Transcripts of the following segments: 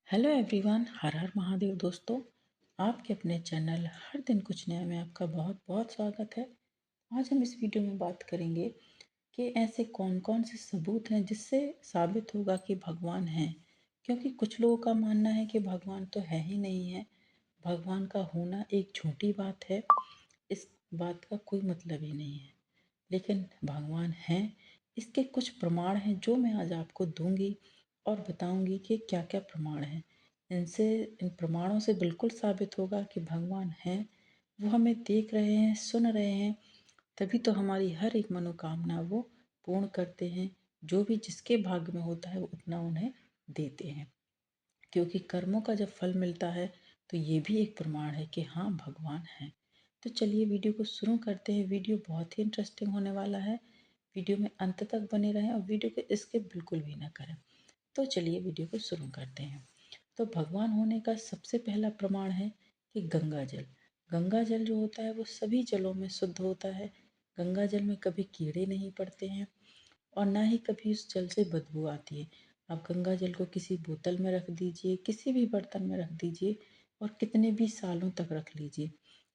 Hello everyone, हर हर महादेव दोस्तों। आपके अपने चैनल हर दिन कुछ नया में आपका बहुत बहुत स्वागत है। आज हम इस वीडियो में बात करेंगे कि ऐसे कौन कौन से सबूत हैं जिससे साबित होगा कि भगवान हैं। क्योंकि कुछ लोगों का मानना है कि भगवान तो है ही नहीं है, भगवान का होना एक झूठी बात है, इस बात का कोई मतलब ही नहीं है। लेकिन भगवान हैं, इसके कुछ प्रमाण हैं जो मैं आज आपको दूंगी और बताऊंगी कि क्या क्या प्रमाण हैं। इनसे इन प्रमाणों से बिल्कुल साबित होगा कि भगवान हैं, वो हमें देख रहे हैं, सुन रहे हैं, तभी तो हमारी हर एक मनोकामना वो पूर्ण करते हैं। जो भी जिसके भाग्य में होता है वो उतना उन्हें देते हैं, क्योंकि कर्मों का जब फल मिलता है तो ये भी एक प्रमाण है कि हाँ भगवान है। तो चलिए वीडियो को शुरू करते हैं। वीडियो बहुत ही इंटरेस्टिंग होने वाला है। वीडियो में अंत तक बने रहें और वीडियो को स्किप बिल्कुल भी ना करें। तो चलिए वीडियो को शुरू करते हैं। तो भगवान होने का सबसे पहला प्रमाण है कि गंगा जल। गंगा जल जो होता है वो सभी जलों में शुद्ध होता है। गंगा जल में कभी कीड़े नहीं पड़ते हैं और ना ही कभी उस जल से बदबू आती है। आप गंगा जल को किसी बोतल में रख दीजिए, किसी भी बर्तन में रख दीजिए और कितने भी सालों तक रख लीजिए।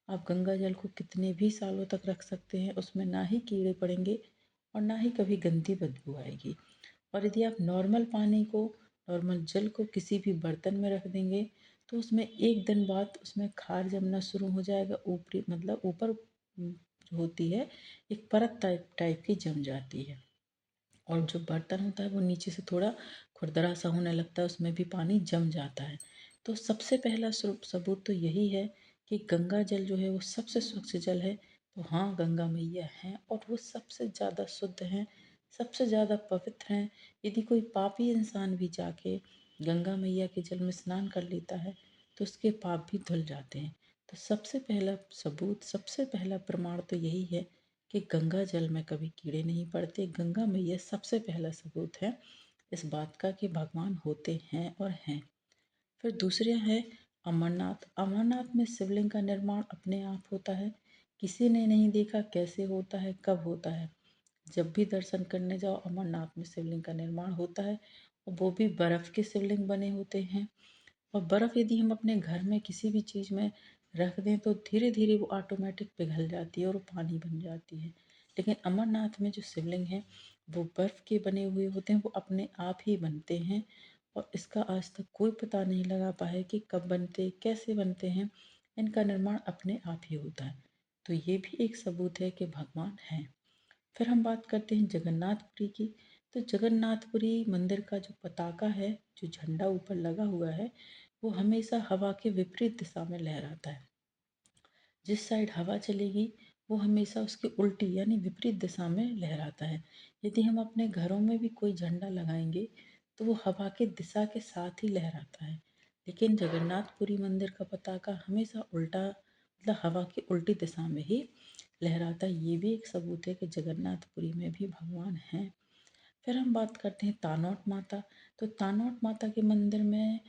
आप गंगा जल को कितने भी सालों तक रख सकते हैं, उसमें ना ही कीड़े पड़ेंगे और ना ही कभी गंदी बदबू आएगी। और यदि आप नॉर्मल जल को किसी भी बर्तन में रख देंगे तो उसमें एक दिन बाद उसमें खार जमना शुरू हो जाएगा। ऊपरी मतलब ऊपर जो होती है एक परत टाइप की जम जाती है और जो बर्तन होता है वो नीचे से थोड़ा खुरदरा सा होने लगता है, उसमें भी पानी जम जाता है। तो सबसे पहला सबूत तो यही है कि गंगा जल जो है वो सबसे स्वच्छ जल है। तो हाँ, गंगा मैया हैं और वो सबसे ज़्यादा शुद्ध हैं, सबसे ज़्यादा पवित्र हैं। यदि कोई पापी इंसान भी जाके गंगा मैया के जल में स्नान कर लेता है तो उसके पाप भी धुल जाते हैं। तो सबसे पहला सबूत, सबसे पहला प्रमाण तो यही है कि गंगा जल में कभी कीड़े नहीं पड़ते। गंगा मैया सबसे पहला सबूत है इस बात का कि भगवान होते हैं और हैं। फिर दूसरे है अमरनाथ। अमरनाथ में शिवलिंग का निर्माण अपने आप होता है। किसी ने नहीं देखा कैसे होता है, कब होता है। जब भी दर्शन करने जाओ अमरनाथ में शिवलिंग का निर्माण होता है और वो भी बर्फ़ के शिवलिंग बने होते हैं। और बर्फ़ यदि हम अपने घर में किसी भी चीज़ में रख दें तो धीरे धीरे वो ऑटोमेटिक पिघल जाती है और वो पानी बन जाती है। लेकिन अमरनाथ में जो शिवलिंग है वो बर्फ़ के बने हुए होते हैं, वो अपने आप ही बनते हैं और इसका आज तक कोई पता नहीं लगा पाया कि कब बनते, कैसे बनते हैं। इनका निर्माण अपने आप ही होता है। तो ये भी एक सबूत है कि भगवान हैं। फिर हम बात करते हैं जगन्नाथपुरी की। तो जगन्नाथपुरी मंदिर का जो पताका है, जो झंडा ऊपर लगा हुआ है, वो हमेशा हवा के विपरीत दिशा में लहराता है। जिस साइड हवा चलेगी वो हमेशा उसके उल्टी यानी विपरीत दिशा में लहराता है। यदि हम अपने घरों में भी कोई झंडा लगाएंगे तो वो हवा के दिशा के साथ ही लहराता है। लेकिन जगन्नाथपुरी मंदिर का पताका हमेशा उल्टा, मतलब हवा की उल्टी दिशा में ही लहराता है। ये भी एक सबूत है कि जगन्नाथपुरी में भी भगवान हैं। फिर हम बात करते हैं तानोट माता। तो तानोट माता के मंदिर में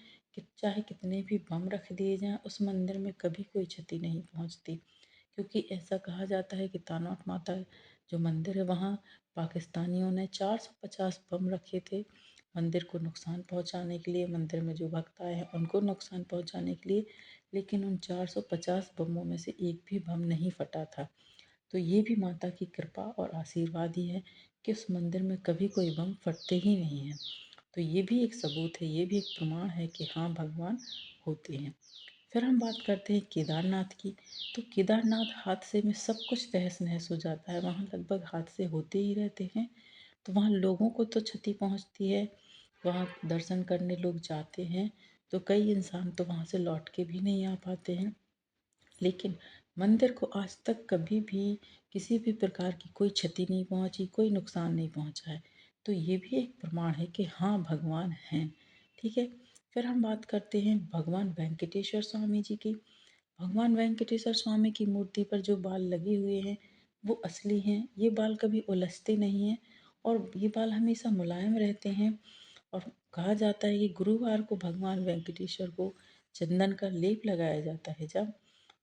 चाहे कितने भी बम रख दिए जाएं, उस मंदिर में कभी कोई क्षति नहीं पहुंचती। क्योंकि ऐसा कहा जाता है कि तानोट माता जो मंदिर है वहाँ पाकिस्तानियों ने 450 बम रखे थे मंदिर को नुकसान पहुंचाने के लिए, मंदिर में जो भक्त आए हैं उनको नुकसान पहुंचाने के लिए। लेकिन उन 450 बमों में से एक भी बम नहीं फटा था। तो ये भी माता की कृपा और आशीर्वाद ही है कि उस मंदिर में कभी कोई बम फटते ही नहीं हैं। तो ये भी एक सबूत है, ये भी एक प्रमाण है कि हाँ भगवान होते हैं। फिर हम बात करते हैं केदारनाथ की। तो केदारनाथ हादसे में सब कुछ तहस नहस हो जाता है, वहाँ लगभग हादसे होते ही रहते हैं। तो वहाँ लोगों को तो क्षति पहुँचती है, वहाँ दर्शन करने लोग जाते हैं तो कई इंसान तो वहाँ से लौट के भी नहीं आ पाते हैं। लेकिन मंदिर को आज तक कभी भी किसी भी प्रकार की कोई क्षति नहीं पहुंची, कोई नुकसान नहीं पहुंचा है। तो ये भी एक प्रमाण है कि हाँ भगवान हैं। ठीक है। फिर हम बात करते हैं भगवान वेंकटेश्वर स्वामी जी की। भगवान वेंकटेश्वर स्वामी की मूर्ति पर जो बाल लगे हुए हैं वो असली हैं। ये बाल कभी उलझते नहीं हैं और ये बाल हमेशा मुलायम रहते हैं। और कहा जाता है कि गुरुवार को भगवान वेंकटेश्वर को चंदन का लेप लगाया जाता है। जब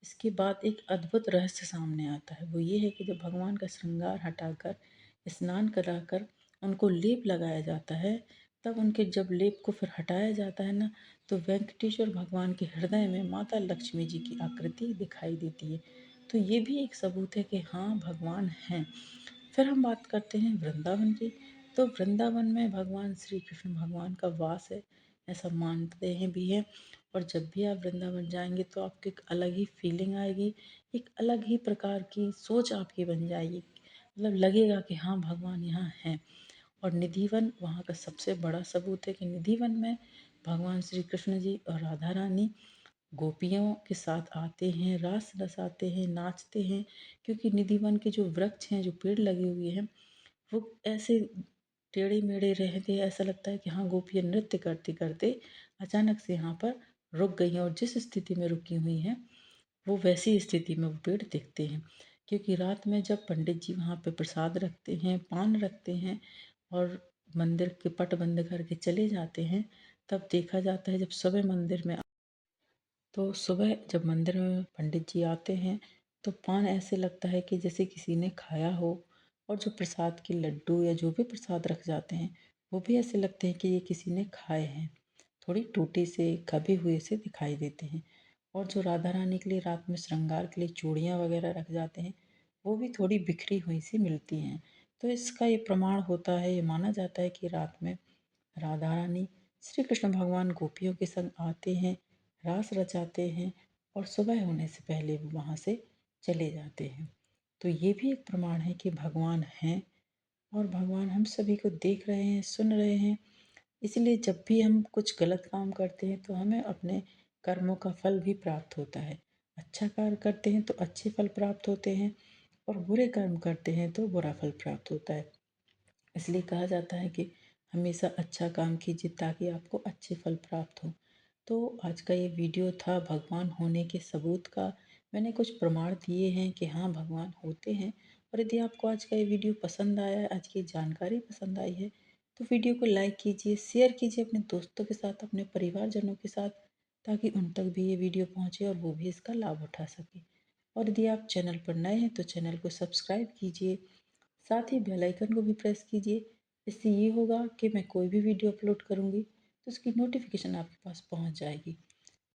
इसके बाद एक अद्भुत रहस्य सामने आता है, वो ये है कि जब भगवान का श्रृंगार हटाकर स्नान कराकर उनको लेप लगाया जाता है, तब उनके जब लेप को फिर हटाया जाता है ना, तो वेंकटेश्वर भगवान के हृदय में माता लक्ष्मी जी की आकृति दिखाई देती है। तो ये भी एक सबूत है कि हाँ, भगवान हैं। फिर हम बात करते हैं वृंदावन की। तो वृंदावन में भगवान श्री कृष्ण भगवान का वास है, ऐसा मानते हैं भी है। और जब भी आप वृंदावन जाएंगे तो आपको एक अलग ही फीलिंग आएगी, एक अलग ही प्रकार की सोच आपकी बन जाएगी। मतलब लगेगा कि हाँ, भगवान यहाँ हैं। और निधिवन वहाँ का सबसे बड़ा सबूत है कि निधिवन में भगवान श्री कृष्ण जी और राधा रानी गोपियों के साथ आते हैं, रास रसाते हैं, नाचते हैं। क्योंकि निधिवन के जो वृक्ष हैं, जो पेड़ लगे हुए हैं, वो ऐसे टेढ़े मेढ़े रहते हैं, ऐसा लगता है कि हाँ, गोपियाँ नृत्य करते करते अचानक से यहाँ पर रुक गई हैं, और जिस स्थिति में रुकी हुई हैं वो वैसी स्थिति में वो पेड़ दिखते हैं। क्योंकि रात में जब पंडित जी वहाँ पे प्रसाद रखते हैं, पान रखते हैं और मंदिर के पट बंद करके चले जाते हैं, तब देखा जाता है जब सुबह मंदिर में, तो सुबह जब मंदिर में पंडित जी आते हैं तो पान ऐसे लगता है कि जैसे किसी ने खाया हो। और जो प्रसाद के लड्डू या जो भी प्रसाद रख जाते हैं वो भी ऐसे लगते हैं कि ये किसी ने खाए हैं, थोड़ी टूटे से कभी हुए से दिखाई देते हैं। और जो राधा रानी के लिए रात में श्रृंगार के लिए चूड़ियाँ वगैरह रख जाते हैं वो भी थोड़ी बिखरी हुई सी मिलती हैं। तो इसका ये प्रमाण होता है, ये माना जाता है कि रात में राधा रानी श्री कृष्ण भगवान गोपियों के संग आते हैं, रास रचाते हैं और सुबह होने से पहले वो वहाँ से चले जाते हैं। तो ये भी एक प्रमाण है कि भगवान हैं और भगवान हम सभी को देख रहे हैं, सुन रहे हैं। इसलिए जब भी हम कुछ गलत काम करते हैं तो हमें अपने कर्मों का फल भी प्राप्त होता है। अच्छा कार्य करते हैं तो अच्छे फल प्राप्त होते हैं, और बुरे कर्म करते हैं तो बुरा फल प्राप्त होता है। इसलिए कहा जाता है कि हमेशा अच्छा काम कीजिए ताकि आपको अच्छे फल प्राप्त हो। तो आज का ये वीडियो था भगवान होने के सबूत का। मैंने कुछ प्रमाण दिए हैं कि हाँ, भगवान होते हैं। और यदि आपको आज का ये वीडियो पसंद आया है, आज की जानकारी पसंद आई है, तो वीडियो को लाइक कीजिए, शेयर कीजिए अपने दोस्तों के साथ, अपने परिवारजनों के साथ, ताकि उन तक भी ये वीडियो पहुँचे और वो भी इसका लाभ उठा सकें। और यदि आप चैनल पर नए हैं तो चैनल को सब्सक्राइब कीजिए, साथ ही बेल आइकन को भी प्रेस कीजिए। इससे ये होगा कि मैं कोई भी वीडियो अपलोड करूँगी तो उसकी नोटिफिकेशन आपके पास पहुँच जाएगी।